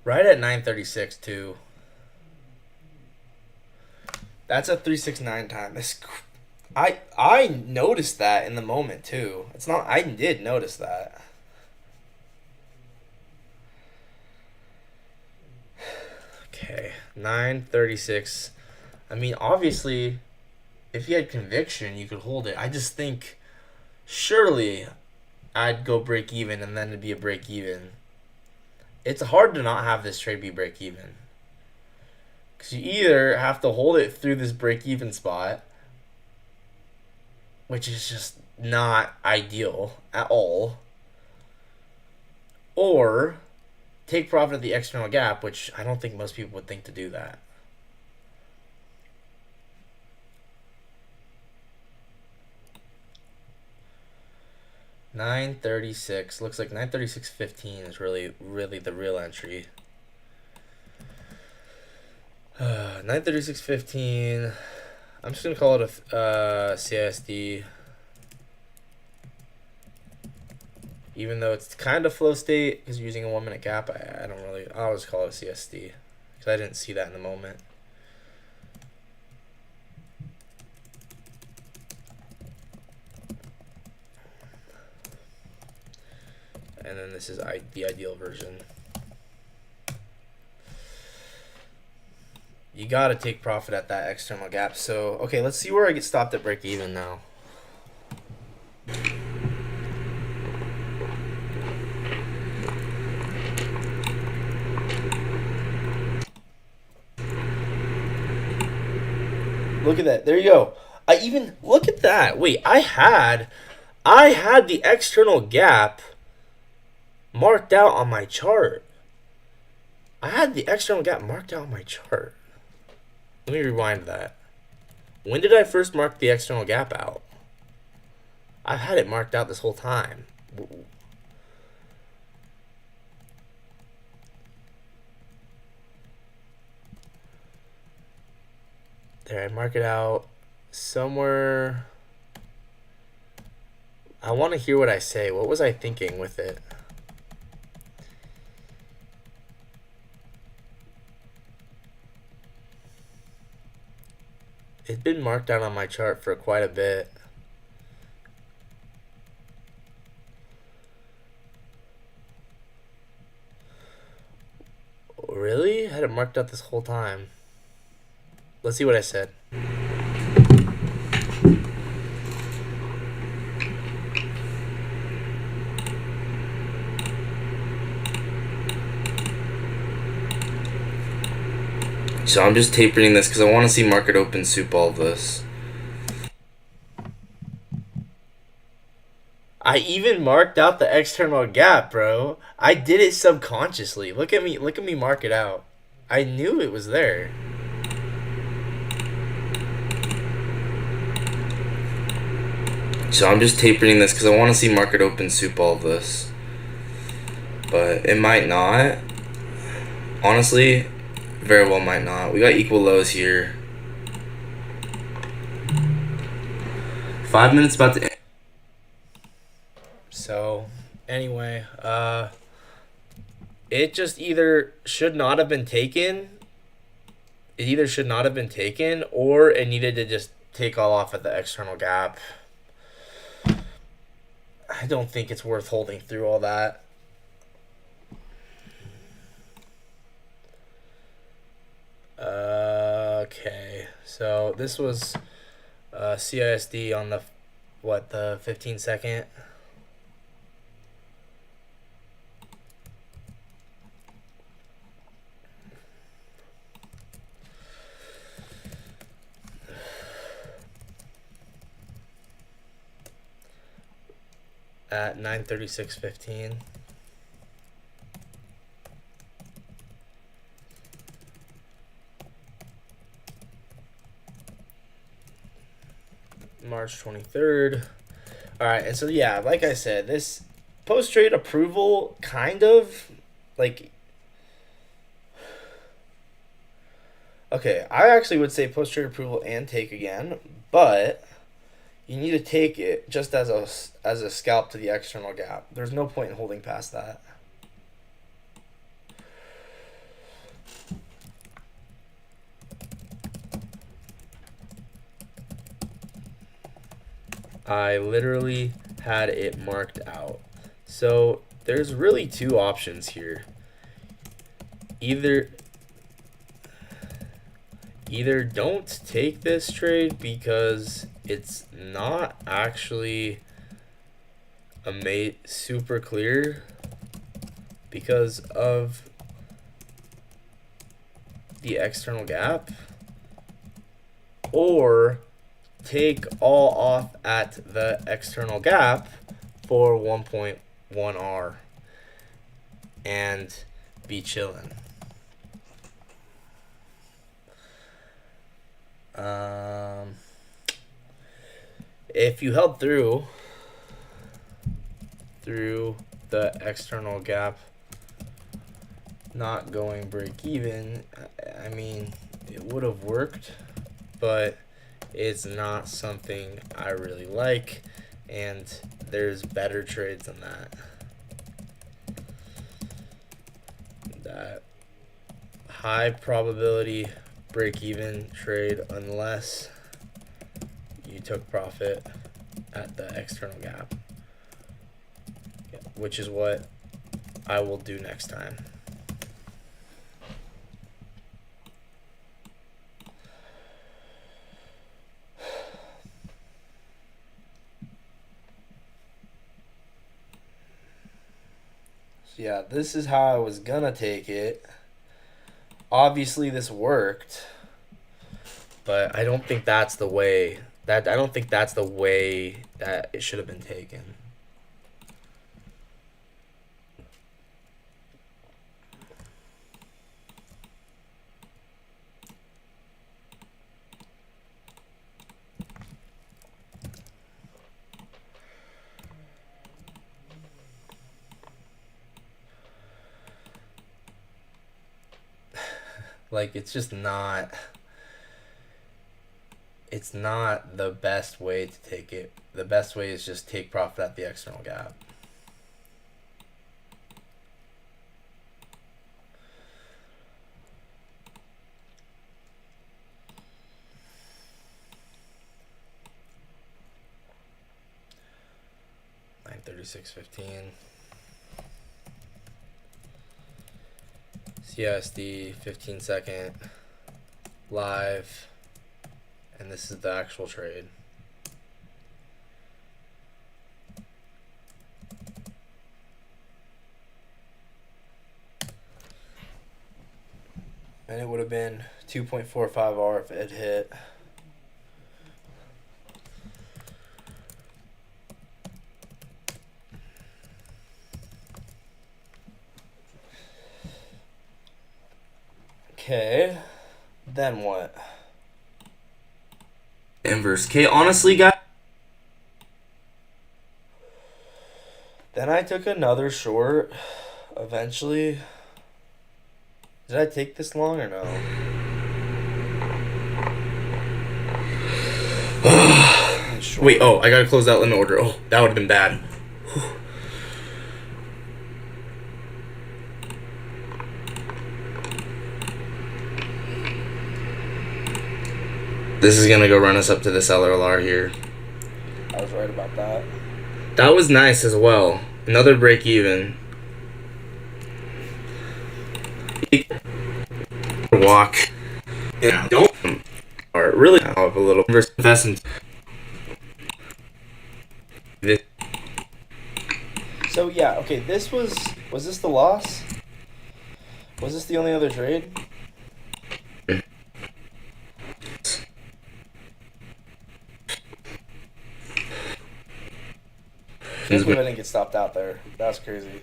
Right at 9:36 too. That's a 369 time. I noticed that in the moment too. It's not. I did notice that. Okay, 9:36. I mean, obviously, if you had conviction, you could hold it. I just think, surely, I'd go break even, and then it'd be a break even. It's hard to not have this trade be break even. Because you either have to hold it through this break even spot, which is just not ideal at all, or take profit at the external gap, which I don't think most people would think to do that. $9.36 looks like 9:36.15 is really the real entry. 9:36.15. I'm just gonna call it a CISD, even though it's kind of flow state because you're using a 1 minute gap. I don't really. I'll always call it a CSD because I didn't see that in the moment. And then this is the ideal version. You gotta take profit at that external gap. So, okay, let's see where I get stopped at break even now. Look at that. There you go. Look at that. Wait, I had the external gap marked out on my chart. I had the external gap marked out on my chart. Let me rewind that. When did I first mark the external gap out? I've had it marked out this whole time. There, I mark it out somewhere. I want to hear what I say. What was I thinking with it? It's been marked out on my chart for quite a bit. Really? I had it marked out this whole time. Let's see what I said. So I'm just tapering this because I want to see market open soup all of this. I even marked out the external gap, bro. I did it subconsciously. Look at me mark it out. I knew it was there. So I'm just tapering this because I want to see market open soup all of this. But it might not. Honestly, very well might not. We got equal lows here. 5 minutes about to end. So, anyway, it just either should not have been taken. It either should not have been taken, or it needed to just take all off at the external gap. I don't think it's worth holding through all that. Okay, so this was CISD on the 15-second. At 9:36:15. March 23rd. All right, and so yeah, like I said, this post-trade approval kind of like, okay, I actually would say post-trade approval and take again, but you need to take it just as a scalp to the external gap. There's no point in holding past that. I literally had it marked out. So there's really two options here. Either don't take this trade because it's not actually super clear because of the external gap, or take all off at the external gap for 1.1R and be chilling. If you held through the external gap not going break even, I mean, it would have worked, but it's not something I really like, and there's better trades than that. That high probability break even trade, unless you took profit at the external gap, which is what I will do next time. So yeah, this is how I was gonna take it. Obviously this worked, but I don't think that's the way that it should have been taken. Like, it's not the best way to take it. The best way is just take profit at the external gap. $936.15. CISD 15-second live, and this is the actual trade. And it would have been 2.45R if it hit. Okay, then what? Inverse. Okay, honestly, guys. Then I took another short. Eventually. Did I take this long or no? Wait, oh, I gotta close that in order. Oh, that would have been bad. This is gonna go run us up to this LRLR here. I was right about that. That was nice as well. Another break even. Walk. Yeah, don't. Or really have a little investment. So yeah, okay. This was this the loss? Was this the only other trade? I can't believe I didn't get stopped out there. That's crazy.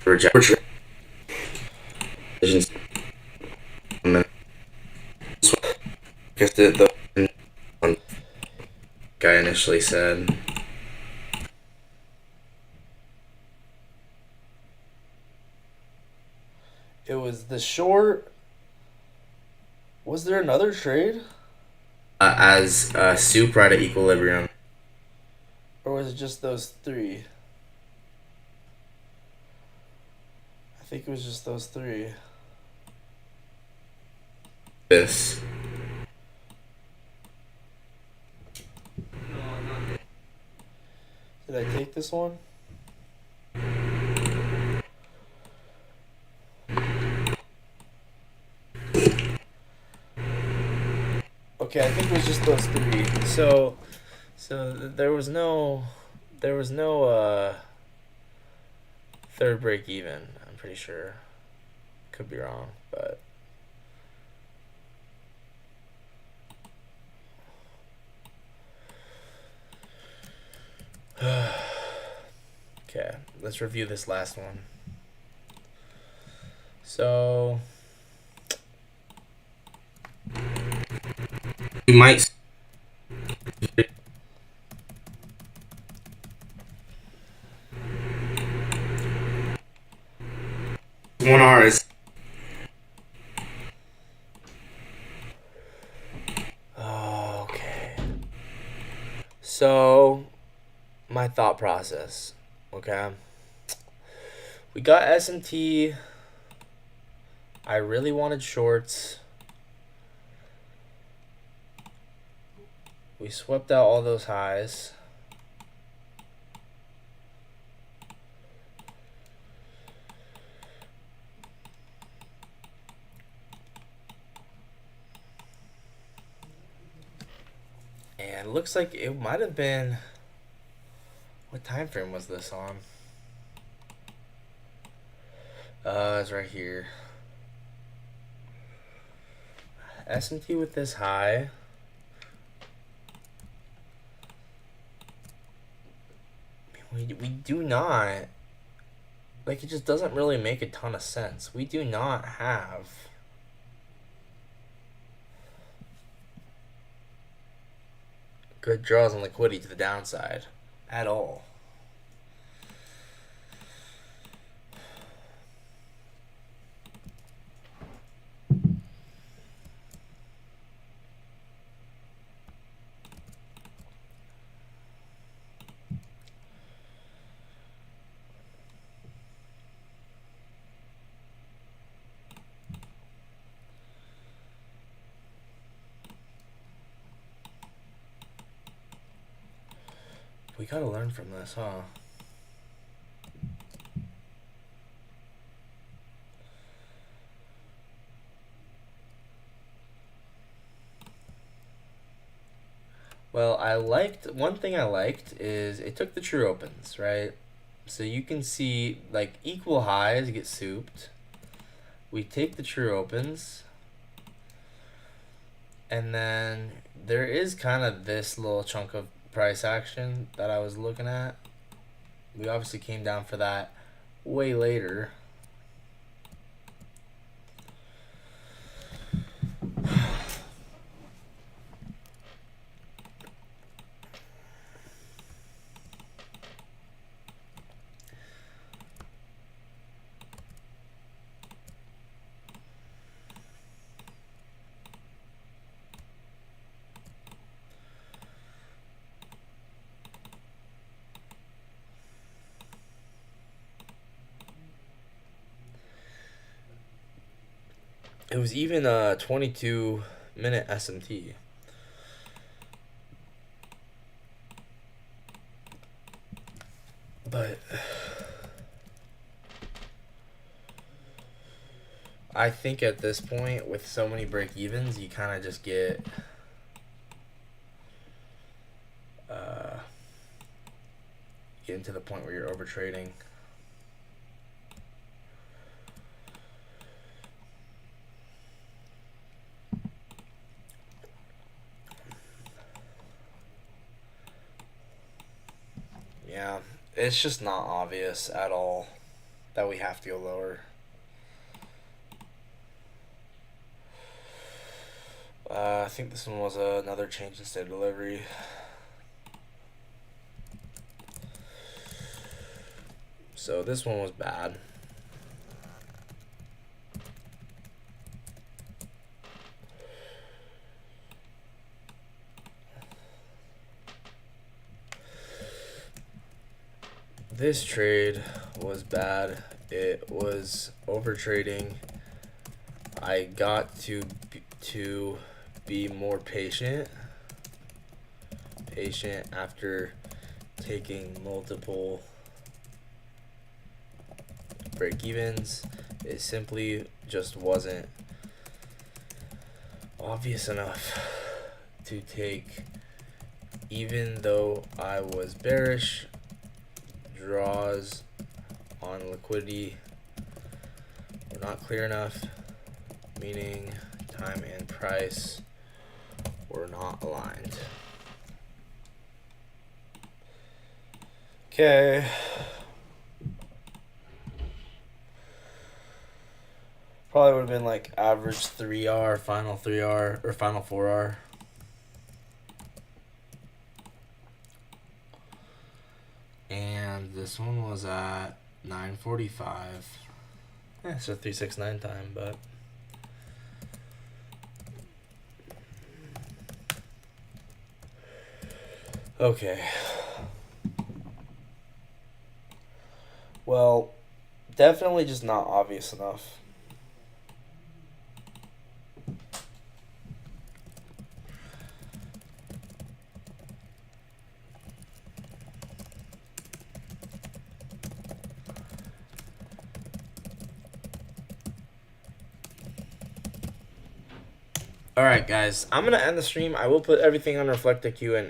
Reject. Guess the guy initially said. It was the short. Was there another trade? As soup right at equilibrium. Or was it just those three? I think it was just those three. This. Did I take this one? Okay, I think it was just those three. So there was no third break even. I'm pretty sure. Could be wrong, but okay, let's review this last one. So you might one R is okay. So my thought process, okay? We got S&T. I really wanted shorts. We swept out all those highs. And it looks like it might have been... What time frame was this on? It's right here. S&T with this high. We do not, like, it just doesn't really make a ton of sense. We do not have good draws on liquidity to the downside at all. We gotta learn from this, huh? Well, one thing I liked is it took the true opens, right? So you can see like equal highs get souped. We take the true opens, and then there is kind of this little chunk of price action that I was looking at. We obviously came down for that way later. It was even a 22-minute SMT. But I think at this point, with so many break evens, you kind of just get into the point where you're over trading. Yeah, it's just not obvious at all that we have to go lower. I think this one was another change in state of delivery. So this one was bad. This trade was bad. It was over trading. I got to be more patient after taking multiple break evens. It simply just wasn't obvious enough to take, even though I was bearish. Draws on liquidity were not clear enough, meaning time and price were not aligned. Okay. Probably would have been like average 3R, final 3R, or final 4R. And this one was at 9:45. Yeah, so 369 time, but okay. Well, definitely just not obvious enough. Alright guys, I'm going to end the stream. I will put everything on ReflectIQ and